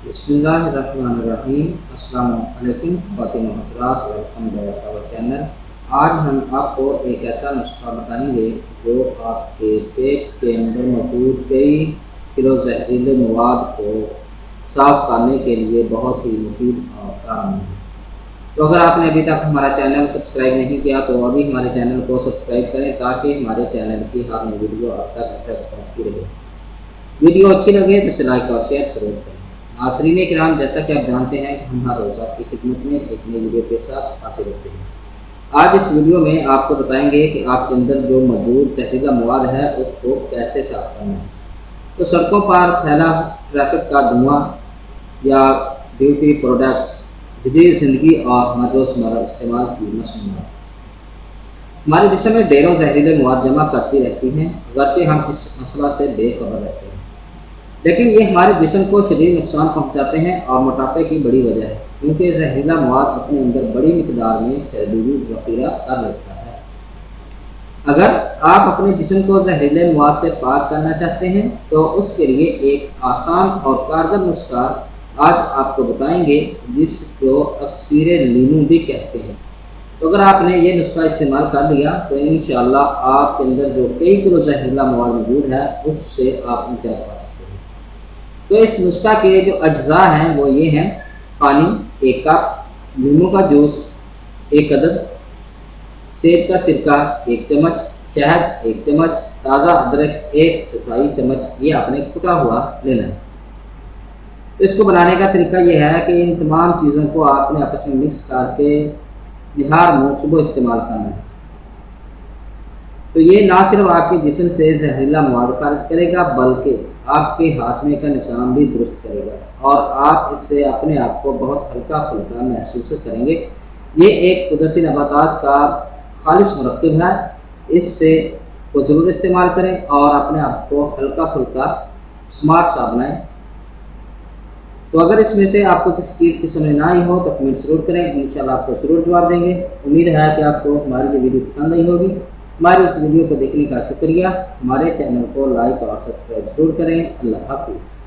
बिस्मिल्लाहिर्रहमानिर्रहीम। अस्सलाम वालेकुम ख़वातीन व हज़रात, welcome back to our channel. आज हम आपको एक ऐसा नुस्खा बताएंगे जो आपके पेट के अंदर मौजूद कई किलो जहरीले मवाद को साफ़ करने के लिए बहुत ही मुफीद और काम है। तो अगर आपने अभी तक हमारा चैनल सब्सक्राइब नहीं किया तो अभी हमारे चैनल को सब्सक्राइब करें ताकि हमारे चैनल की हर नई वीडियो आप तक पहुँचती रहे। वीडियो अच्छी लगे तो इसे लाइक और शेयर ज़रूर करें। नाज़रीन किराम, जैसा कि आप जानते हैं कि हम हर रोज़ आपकी खिदमत में एक नई वीडियो के साथ हाजिर होते हैं। आज इस वीडियो में आपको बताएंगे कि आपके अंदर जो मौजूद जहरीला मवाद है उसको कैसे साफ करना है। तो सड़कों पर फैला ट्रैफिक का धुआं या ब्यूटी प्रोडक्ट्स जदीद ज़िंदगी और हमारे रोज़मर्रा इस्तेमाल की मसनूआत हमारे जिस्म में ढेरों जहरीले मवाद जमा करती रहती हैं, अगरचे हम इस मसला से बेखबर रहते हैं, लेकिन ये हमारे जिस्म को शदीद नुकसान पहुंचाते हैं और मोटापे की बड़ी वजह है, क्योंकि जहरीला मवाद अपने अंदर बड़ी मिकदार में चर्बी भी ज़ख़ीरा कर लेता है। अगर आप अपने जिस्म को जहरीले मवाद से पाक करना चाहते हैं तो उसके लिए एक आसान और कारगर नुस्खा आज आपको बताएंगे, जिसको अक्सीर लीमू भी कहते हैं। तो अगर आपने ये नुस्खा इस्तेमाल कर लिया तो इंशाअल्लाह आपके अंदर जो कई किलो जहरीला मवाद मौजूद है उससे आप निजात पा सकते हैं। तो इस नुस्खा के जो अज्जा हैं वो ये हैं: पानी 1 कप, नींबू का जूस 1 अदद, सेब का सिरका 1 चम्मच, शहद 1 चम्मच, ताज़ा अदरक 1/4 चम्मच, ये आपने कुटा हुआ लेना है। तो इसको बनाने का तरीका ये है कि इन तमाम चीज़ों को आपने आपस में मिक्स करके निहार मुँह सुबह इस्तेमाल करना है। तो ये ना सिर्फ आपके जिस्म से जहरीला मवाद खारिज करेगा बल्कि आपके हाशमे का निशान भी दुरुस्त करेगा और आप इससे अपने आप को बहुत हल्का फुल्का महसूस करेंगे। ये एक कुदरती नबातात का खालिश मुरक्किब है, इससे को ज़रूर इस्तेमाल करें और अपने आप को हल्का फुल्का स्मार्ट सा बनाएं। तो अगर इसमें से आपको किसी चीज़ की समझ ना आई हो तो कमेंट ज़रूर करें, इंशाल्लाह आपको ज़रूर जवाब देंगे। उम्मीद है कि आपको हमारी ये वीडियो पसंद आई होगी। हमारी इस वीडियो को देखने का शुक्रिया। हमारे चैनल को लाइक और सब्सक्राइब ज़रूर करें। अल्लाह हाफिज़।